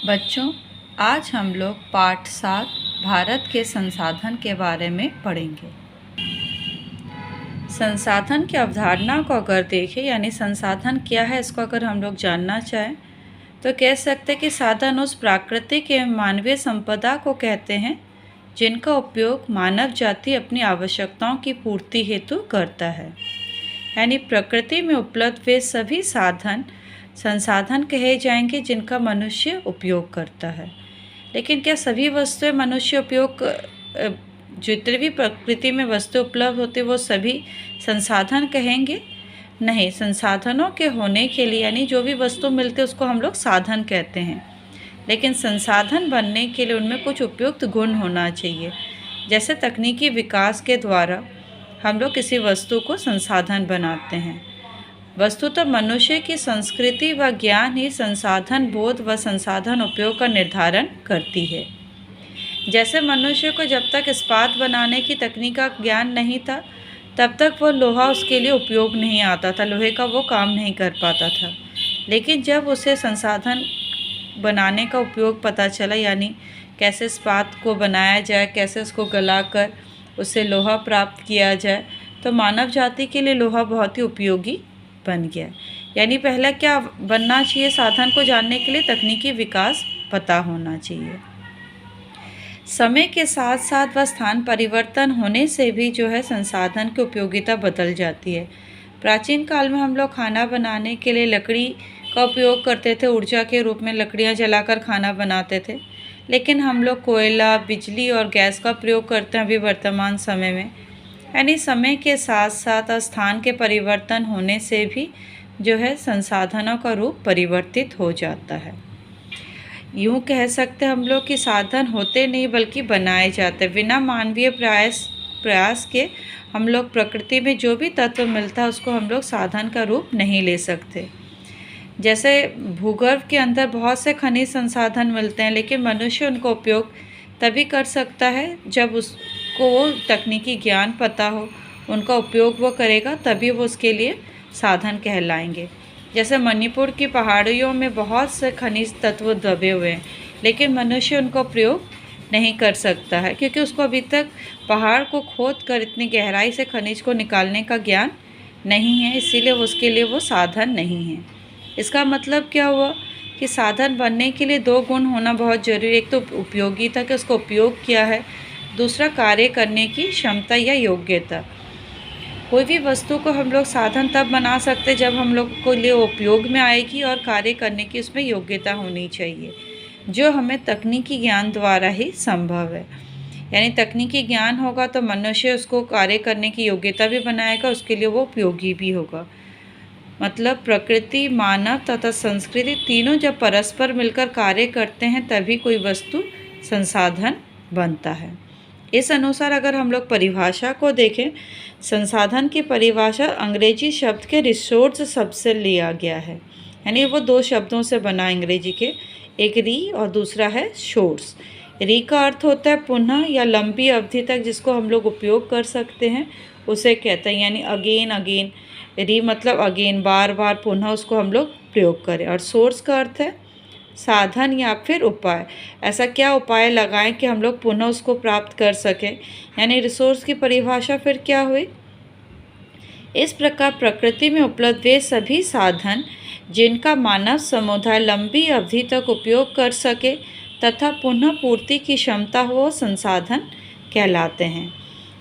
बच्चों, आज हम लोग पाठ 7 भारत के संसाधन के बारे में पढ़ेंगे। संसाधन की अवधारणा को अगर देखें यानी संसाधन क्या है इसको अगर हम लोग जानना चाहें तो कह सकते हैं कि साधन उस प्राकृतिक एवं मानवीय संपदा को कहते हैं जिनका उपयोग मानव जाति अपनी आवश्यकताओं की पूर्ति हेतु करता है। यानी प्रकृति में उपलब्ध वे सभी साधन संसाधन कहे जाएंगे जिनका मनुष्य उपयोग करता है। लेकिन क्या सभी वस्तुएं मनुष्य उपयोग जितने भी प्रकृति में वस्तु उपलब्ध होते वो सभी संसाधन कहेंगे? नहीं, संसाधनों के होने के लिए यानी जो भी वस्तु मिलते उसको हम लोग साधन कहते हैं, लेकिन संसाधन बनने के लिए उनमें कुछ उपयुक्त गुण होना चाहिए। जैसे तकनीकी विकास के द्वारा हम लोग किसी वस्तु को संसाधन बनाते हैं। वस्तुतः मनुष्य की संस्कृति व ज्ञान ही संसाधन बोध व संसाधन उपयोग का निर्धारण करती है। जैसे मनुष्य को जब तक इस्पात बनाने की तकनीक का ज्ञान नहीं था तब तक वो लोहा उसके लिए उपयोग नहीं आता था, लोहे का वो काम नहीं कर पाता था। लेकिन जब उसे संसाधन बनाने का उपयोग पता चला, यानी कैसे इस्पात को बनाया जाए, कैसे उसको गलाकर उससे लोहा प्राप्त किया जाए, तो मानव जाति के लिए लोहा बहुत ही उपयोगी बन गया। यानी पहला क्या बनना चाहिए साधन को जानने के लिए? तकनीकी विकास पता होना चाहिए। समय के साथ साथ व स्थान परिवर्तन होने से भी जो है संसाधन की उपयोगिता बदल जाती है। प्राचीन काल में हम लोग खाना बनाने के लिए लकड़ी का उपयोग करते थे, ऊर्जा के रूप में लकड़ियाँ जलाकर खाना बनाते थे। लेकिन हम लोग कोयला, बिजली और गैस का प्रयोग करते हैं अभी वर्तमान समय में। यानी समय के साथ साथ स्थान के परिवर्तन होने से भी जो है संसाधनों का रूप परिवर्तित हो जाता है। यूँ कह सकते हैं हम लोग कि साधन होते नहीं बल्कि बनाए जाते। बिना मानवीय प्रयास के हम लोग प्रकृति में जो भी तत्व मिलता है उसको हम लोग साधन का रूप नहीं ले सकते। जैसे भूगर्भ के अंदर बहुत से खनिज संसाधन मिलते हैं, लेकिन मनुष्य उनको उपयोग तभी कर सकता है जब उसको वो तकनीकी ज्ञान पता हो, उनका उपयोग वो करेगा तभी वो उसके लिए साधन कहलाएंगे। जैसे मणिपुर की पहाड़ियों में बहुत से खनिज तत्व दबे हुए हैं, लेकिन मनुष्य उनको प्रयोग नहीं कर सकता है क्योंकि उसको अभी तक पहाड़ को खोद कर इतनी गहराई से खनिज को निकालने का ज्ञान नहीं है, इसीलिए उसके लिए वो साधन नहीं है। इसका मतलब क्या हुआ कि साधन बनने के लिए दो गुण होना बहुत जरूरी। एक तो उपयोगिता कि उसको उपयोग किया है, दूसरा कार्य करने की क्षमता या योग्यता। कोई भी वस्तु को हम लोग साधन तब बना सकते जब हम लोग को लिए उपयोग में आएगी और कार्य करने की उसमें योग्यता होनी चाहिए, जो हमें तकनीकी ज्ञान द्वारा ही संभव है। यानी तकनीकी ज्ञान होगा तो मनुष्य उसको कार्य करने की योग्यता भी बनाएगा, उसके लिए वो उपयोगी भी होगा। मतलब प्रकृति, मानव तथा संस्कृति तीनों जब परस्पर मिलकर कार्य करते हैं तभी कोई वस्तु संसाधन बनता है। इस अनुसार अगर हम लोग परिभाषा को देखें, संसाधन की परिभाषा अंग्रेजी शब्द के रिसोर्स शब्द से लिया गया है। यानी वो दो शब्दों से बना अंग्रेजी के, एक री और दूसरा है सोर्स। री का अर्थ होता है पुनः या लंबी अवधि तक जिसको हम लोग उपयोग कर सकते हैं उसे कहते हैं, यानी अगेन अगेन। री मतलब अगेन, बार बार, पुनः उसको हम लोग प्रयोग करें। और सोर्स का अर्थ है साधन या फिर उपाय। ऐसा क्या उपाय लगाएं कि हम लोग पुनः उसको प्राप्त कर सकें। यानी रिसोर्स की परिभाषा फिर क्या हुई? इस प्रकार प्रकृति में उपलब्ध वे सभी साधन जिनका मानव समुदाय लंबी अवधि तक उपयोग कर सके तथा पुनः पूर्ति की क्षमता हो संसाधन कहलाते हैं।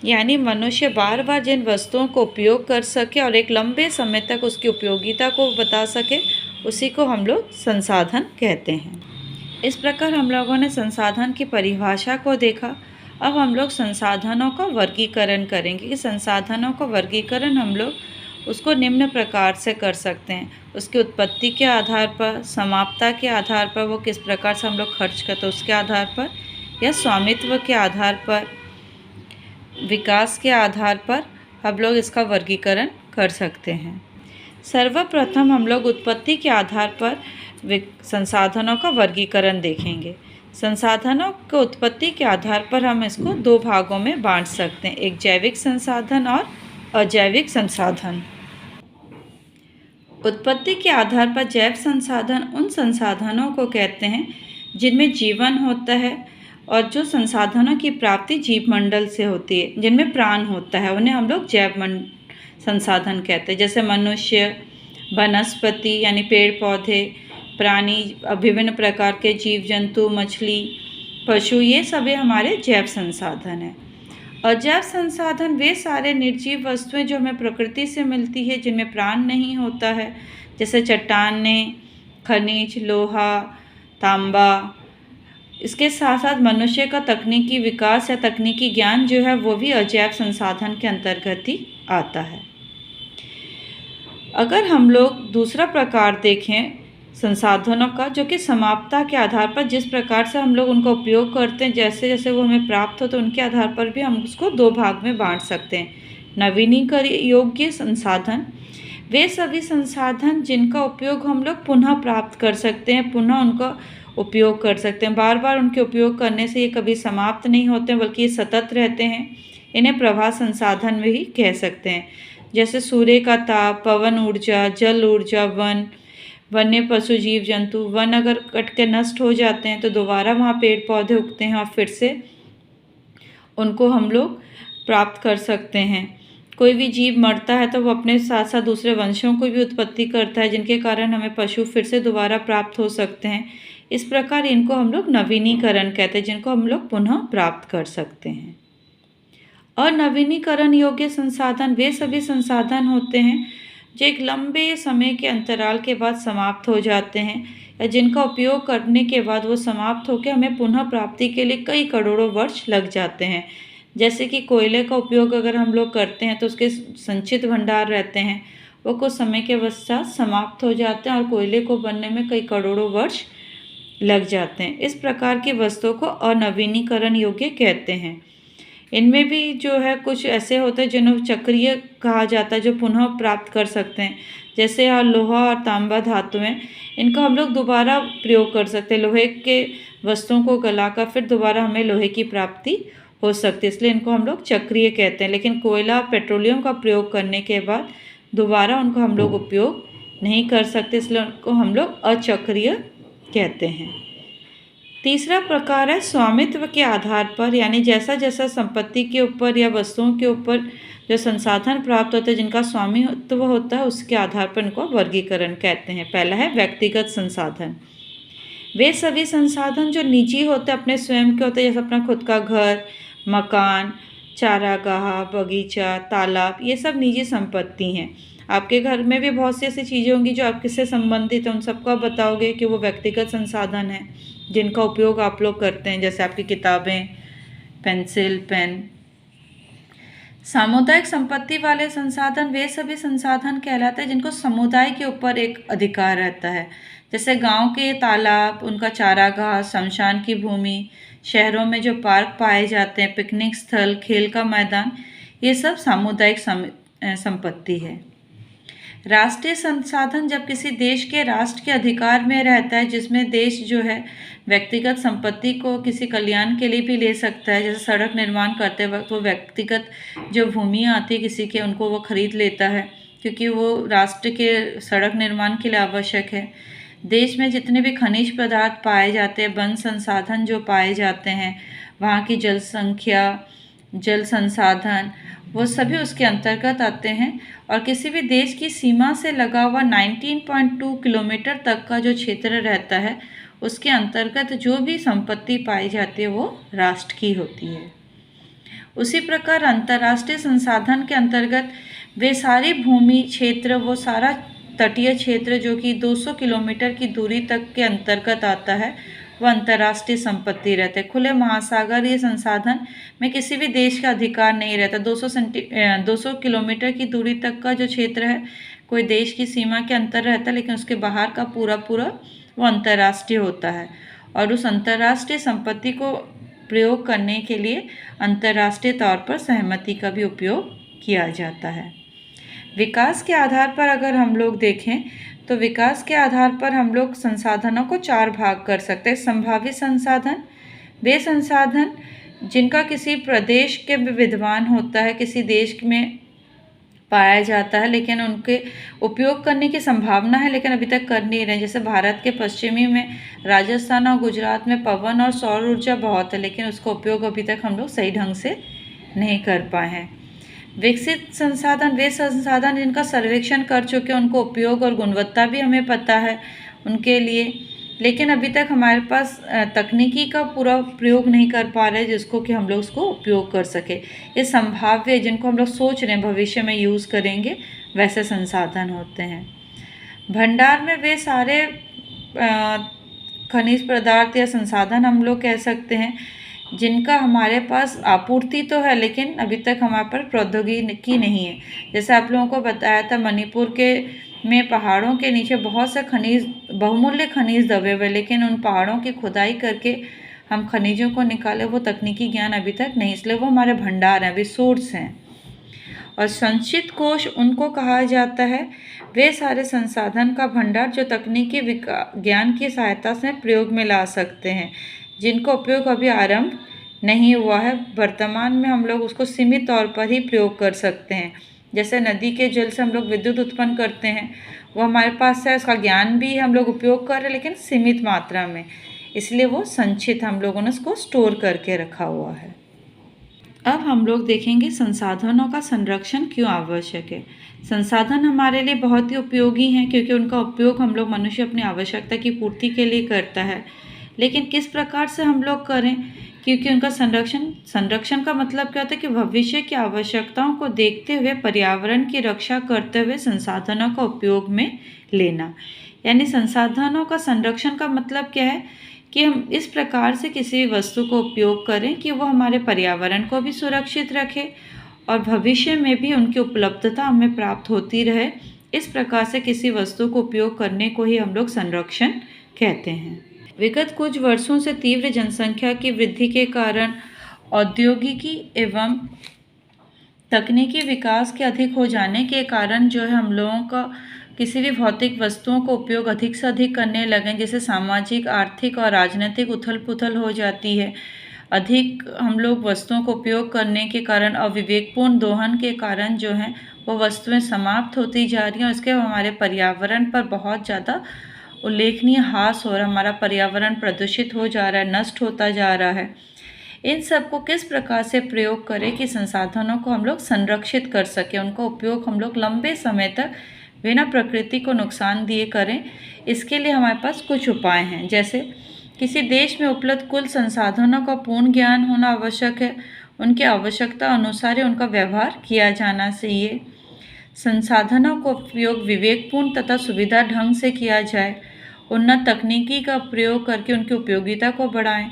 यानी मनुष्य बार बार जिन वस्तुओं को उपयोग कर सके और एक लंबे समय तक उसकी उपयोगिता को बता सके उसी को हम लोग संसाधन कहते हैं। इस प्रकार हम लोगों ने संसाधन की परिभाषा को देखा। अब हम लोग संसाधनों का वर्गीकरण करेंगे कि संसाधनों का वर्गीकरण हम लोग उसको निम्न प्रकार से कर सकते हैं। उसकी उत्पत्ति के आधार पर, समाप्ता के आधार पर, वो किस प्रकार से हम लोग खर्च करते हैं उसके आधार पर, या स्वामित्व के आधार पर, विकास के आधार पर हम लोग इसका वर्गीकरण कर सकते हैं। सर्वप्रथम हम लोग उत्पत्ति के आधार पर संसाधनों का वर्गीकरण देखेंगे। संसाधनों की उत्पत्ति के आधार पर हम इसको दो भागों में बांट सकते हैं, एक जैविक संसाधन और अजैविक संसाधन। उत्पत्ति के आधार पर जैव संसाधन उन संसाधनों को कहते हैं जिनमें जीवन होता है और जो संसाधनों की प्राप्ति जीव मंडल से होती है, जिनमें प्राण होता है, उन्हें हम लोग जैव संसाधन कहते हैं। जैसे मनुष्य, वनस्पति यानी पेड़ पौधे, प्राणी, विभिन्न प्रकार के जीव जंतु, मछली, पशु, ये सभी हमारे जैव संसाधन हैं। अजैव संसाधन वे सारे निर्जीव वस्तुएं जो हमें प्रकृति से मिलती है, जिनमें प्राण नहीं होता है, जैसे चट्टानें, खनिज, लोहा, तांबा। इसके साथ साथ मनुष्य का तकनीकी विकास या तकनीकी ज्ञान जो है वो भी अजैव संसाधन के अंतर्गत ही आता है। अगर हम लोग दूसरा प्रकार देखें संसाधनों का, जो कि समाप्तता के आधार पर जिस प्रकार से हम लोग उनका उपयोग करते हैं, जैसे जैसे वो हमें प्राप्त हो, तो उनके आधार पर भी हम उसको दो भाग में बांट सकते हैं। नवीनीकरण योग्य संसाधन वे सभी संसाधन जिनका उपयोग हम लोग पुनः प्राप्त कर सकते हैं, पुनः उनका उपयोग कर सकते हैं। बार बार उनके उपयोग करने से ये कभी समाप्त नहीं होते, बल्कि ये सतत रहते हैं। इन्हें प्रवाह संसाधन में ही कह सकते हैं। जैसे सूर्य का ताप, पवन ऊर्जा, जल ऊर्जा, वन्य पशु, जीव जंतु। वन अगर कट के नष्ट हो जाते हैं तो दोबारा वहाँ पेड़ पौधे उगते हैं और फिर से उनको हम लोग प्राप्त कर सकते हैं। कोई भी जीव मरता है तो वो अपने साथ साथ दूसरे वंशों को भी उत्पत्ति करता है, जिनके कारण हमें पशु फिर से दोबारा प्राप्त हो सकते हैं। इस प्रकार इनको हम लोग नवीनीकरण कहते हैं, जिनको हम लोग पुनः प्राप्त कर सकते हैं। अनवीनीकरण योग्य संसाधन वे सभी संसाधन होते हैं जो एक लंबे समय के अंतराल के बाद समाप्त हो जाते हैं, या जिनका उपयोग करने के बाद वो समाप्त होकर हमें पुनः प्राप्ति के लिए कई करोड़ों वर्ष लग जाते हैं। जैसे कि कोयले का उपयोग अगर हम लोग करते हैं तो उसके संचित भंडार रहते हैं, वो कुछ समय के पश्चात समाप्त हो जाते हैं और कोयले को बनने में कई करोड़ों वर्ष लग जाते हैं। इस प्रकार की वस्तुओं को अनवीनीकरण योग्य कहते हैं। इनमें भी जो है कुछ ऐसे होते हैं जिन्हें चक्रीय कहा जाता है, जो पुनः प्राप्त कर सकते हैं। जैसे लोहा और तांबा धातुएं, इनका हम लोग दोबारा प्रयोग कर सकते हैं। लोहे के वस्तुओं को गलाकर फिर दोबारा हमें लोहे की प्राप्ति हो सकती है, इसलिए इनको हम लोग चक्रीय कहते हैं। लेकिन कोयला, पेट्रोलियम का प्रयोग करने के बाद दोबारा उनको हम लोग उपयोग नहीं कर सकते, इसलिए उनको हम लोग अचक्रीय कहते हैं। तीसरा प्रकार है स्वामित्व के आधार पर, यानी जैसा जैसा संपत्ति के ऊपर या वस्तुओं के ऊपर जो संसाधन प्राप्त होते हैं, जिनका स्वामित्व होता है, उसके आधार पर इनको वर्गीकरण कहते हैं। पहला है व्यक्तिगत संसाधन। वे सभी संसाधन जो निजी होते हैं, अपने स्वयं के होते हैं, जैसे अपना खुद का घर, मकान, चारागाह, बगीचा, तालाब, ये सब निजी संपत्ति हैं। आपके घर में भी बहुत सी ऐसी चीज़ें होंगी जो आपके से संबंधित है, उन सबको आप बताओगे कि वो व्यक्तिगत संसाधन है जिनका उपयोग आप लोग करते हैं, जैसे आपकी किताबें, पेंसिल, पेन। सामुदायिक संपत्ति वाले संसाधन वे सभी संसाधन कहलाते हैं जिनको समुदाय के ऊपर एक अधिकार रहता है। जैसे गांव के तालाब, उनका चारागाह, शमशान की भूमि, शहरों में जो पार्क पाए जाते हैं, पिकनिक स्थल, खेल का मैदान, ये सब सामुदायिक संपत्ति है। राष्ट्रीय संसाधन जब किसी देश के राष्ट्र के अधिकार में रहता है, जिसमें देश जो है व्यक्तिगत संपत्ति को किसी कल्याण के लिए भी ले सकता है। जैसे सड़क निर्माण करते वक्त वो व्यक्तिगत जो भूमियाँ आती है किसी के, उनको वो खरीद लेता है, क्योंकि वो राष्ट्र के सड़क निर्माण के लिए आवश्यक है। देश में जितने भी खनिज पदार्थ पाए जाते हैं, वन संसाधन जो पाए जाते हैं, वहाँ की जनसंख्या, जल संसाधन, वो सभी उसके अंतर्गत आते हैं। और किसी भी देश की सीमा से लगा हुआ 19.2 किलोमीटर तक का जो क्षेत्र रहता है, उसके अंतर्गत जो भी संपत्ति पाई जाती है वो राष्ट्र की होती है। उसी प्रकार अंतर्राष्ट्रीय संसाधन के अंतर्गत वे सारी भूमि क्षेत्र, वो सारा तटीय क्षेत्र जो कि 200 किलोमीटर की दूरी तक के अंतर्गत आता है, वह अंतर्राष्ट्रीय संपत्ति रहते हैं। खुले महासागरीय संसाधन में किसी भी देश का अधिकार नहीं रहता। 200 किलोमीटर की दूरी तक का जो क्षेत्र है, कोई देश की सीमा के अंतर रहता है, लेकिन उसके बाहर का पूरा वो अंतर्राष्ट्रीय होता है। और उस अंतर्राष्ट्रीय संपत्ति को प्रयोग करने के लिए अंतर्राष्ट्रीय तौर पर सहमति का भी उपयोग किया जाता है। विकास के आधार पर अगर हम लोग देखें तो विकास के आधार पर हम लोग संसाधनों को 4 भाग कर सकते हैं। संभावित संसाधन वे संसाधन जिनका किसी प्रदेश के विद्यमान होता है, किसी देश में पाया जाता है, लेकिन उनके उपयोग करने की संभावना है, लेकिन अभी तक कर नहीं रहे। जैसे भारत के पश्चिमी में राजस्थान और गुजरात में पवन और सौर ऊर्जा बहुत है, लेकिन उसका उपयोग अभी तक हम लोग सही ढंग से नहीं कर पाए हैं। विकसित संसाधन वे संसाधन जिनका सर्वेक्षण कर चुके हैं, उनको उपयोग और गुणवत्ता भी हमें पता है उनके लिए, लेकिन अभी तक हमारे पास तकनीकी का पूरा प्रयोग नहीं कर पा रहे जिसको कि हम लोग उसको उपयोग कर सके। ये संभाव्य जिनको हम लोग सोच रहे हैं भविष्य में यूज़ करेंगे वैसे संसाधन होते हैं। भंडार में वे सारे खनिज पदार्थ या संसाधन हम लोग कह सकते हैं जिनका हमारे पास आपूर्ति तो है, लेकिन अभी तक हमारे पर प्रौद्योगिकी नहीं है। जैसे आप लोगों को बताया था, मणिपुर के में पहाड़ों के नीचे बहुत से खनिज, बहुमूल्य खनिज दबे हुए, लेकिन उन पहाड़ों की खुदाई करके हम खनिजों को निकाले, वो तकनीकी ज्ञान अभी तक नहीं, इसलिए वो हमारे भंडार हैं, रिसोर्स हैं। और संचित कोश उनको कहा जाता है वे सारे संसाधन का भंडार जो तकनीकी ज्ञान की सहायता से प्रयोग में ला सकते हैं, जिनका उपयोग अभी आरंभ नहीं हुआ है। वर्तमान में हम लोग उसको सीमित तौर पर ही प्रयोग कर सकते हैं। जैसे नदी के जल से हम लोग विद्युत उत्पन्न करते हैं, वो हमारे पास है, उसका ज्ञान भी हम लोग उपयोग कर रहे हैं, लेकिन सीमित मात्रा में, इसलिए वो संचित हम लोगों ने उसको स्टोर करके रखा हुआ है। अब हम लोग देखेंगे संसाधनों का संरक्षण क्यों आवश्यक है। संसाधन हमारे लिए बहुत ही उपयोगी हैं क्योंकि उनका उपयोग हम लोग मनुष्य अपनी आवश्यकता की पूर्ति के लिए करता है, लेकिन किस प्रकार से हम लोग करें, क्योंकि उनका संरक्षण का मतलब क्या होता है कि भविष्य की आवश्यकताओं को देखते हुए पर्यावरण की रक्षा करते हुए संसाधनों का उपयोग में लेना। यानी संसाधनों का संरक्षण का मतलब क्या है कि हम इस प्रकार से किसी वस्तु को उपयोग करें कि वो हमारे पर्यावरण को भी सुरक्षित रखे और भविष्य में भी उनकी उपलब्धता हमें प्राप्त होती रहे। इस प्रकार से किसी वस्तु को उपयोग करने को ही हम लोग संरक्षण कहते हैं। विगत कुछ वर्षों से तीव्र जनसंख्या की वृद्धि के कारण औद्योगिकी एवं तकनीकी विकास के अधिक हो जाने के कारण जो है हम लोगों का किसी भी भौतिक वस्तुओं को उपयोग अधिक से अधिक करने लगे, जैसे सामाजिक, आर्थिक और राजनीतिक उथल पुथल हो जाती है। अधिक हम लोग वस्तुओं को उपयोग करने के कारण अविवेकपूर्ण दोहन के कारण जो है वो वस्तुएं समाप्त होती जा रही हैं। उसके हमारे पर्यावरण पर बहुत ज़्यादा उल्लेखनीय ह्रास हो रहा है, हमारा पर्यावरण प्रदूषित हो जा रहा है, नष्ट होता जा रहा है। इन सब को किस प्रकार से प्रयोग करें कि संसाधनों को हम लोग संरक्षित कर सकें, उनका उपयोग हम लोग लंबे समय तक बिना प्रकृति को नुकसान दिए करें। इसके लिए हमारे पास कुछ उपाय हैं। जैसे किसी देश में उपलब्ध कुल संसाधनों का पूर्ण ज्ञान होना आवश्यक है, उनकी आवश्यकता अनुसार ही उनका व्यवहार किया जाना चाहिए। संसाधनों का उपयोग विवेकपूर्ण तथा सुविधा ढंग से किया जाए। उन्नत तकनीकी का प्रयोग करके उनकी उपयोगिता को बढ़ाएं।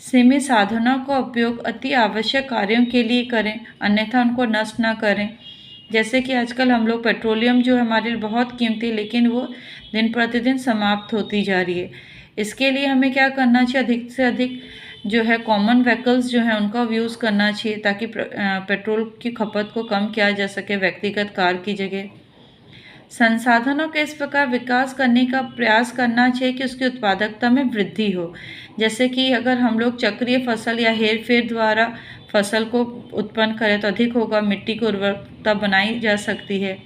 सीमित साधनों का उपयोग अति आवश्यक कार्यों के लिए करें, अन्यथा उनको नष्ट न करें। जैसे कि आजकल हम लोग पेट्रोलियम जो हमारे लिए बहुत कीमती, लेकिन वो दिन प्रतिदिन समाप्त होती जा रही है। इसके लिए हमें क्या करना चाहिए, अधिक से अधिक जो है कॉमन व्हीकल्स जो है उनका यूज़ करना चाहिए ताकि पेट्रोल की खपत को कम किया जा सके व्यक्तिगत कार की जगह। संसाधनों के इस प्रकार विकास करने का प्रयास करना चाहिए कि उसकी उत्पादकता में वृद्धि हो। जैसे कि अगर हम लोग चक्रीय फसल या हेर फेर द्वारा फसल को उत्पन्न करें तो अधिक होगा, मिट्टी की उर्वरकता बनाई जा सकती है।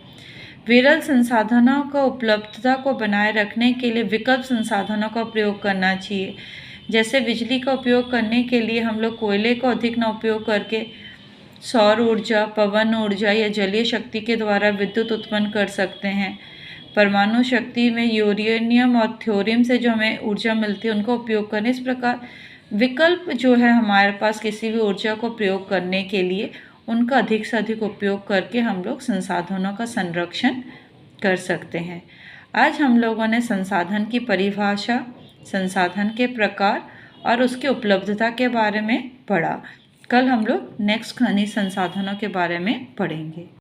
विरल संसाधनों का उपलब्धता को बनाए रखने के लिए विकल्प संसाधनों का प्रयोग करना चाहिए। जैसे बिजली का उपयोग करने के लिए हम लोग कोयले को अधिक न उपयोग करके सौर ऊर्जा, पवन ऊर्जा या जलीय शक्ति के द्वारा विद्युत उत्पन्न कर सकते हैं। परमाणु शक्ति में यूरेनियम और थ्योरियम से जो हमें ऊर्जा मिलती है उनका उपयोग करें। इस प्रकार विकल्प जो है हमारे पास किसी भी ऊर्जा को प्रयोग करने के लिए उनका अधिक से अधिक उपयोग करके हम लोग संसाधनों का संरक्षण कर सकते हैं। आज हम लोगों ने संसाधन की परिभाषा, संसाधन के प्रकार और उसकी उपलब्धता के बारे में पढ़ा। कल हम लोग नेक्स्ट खनिज संसाधनों के बारे में पढ़ेंगे।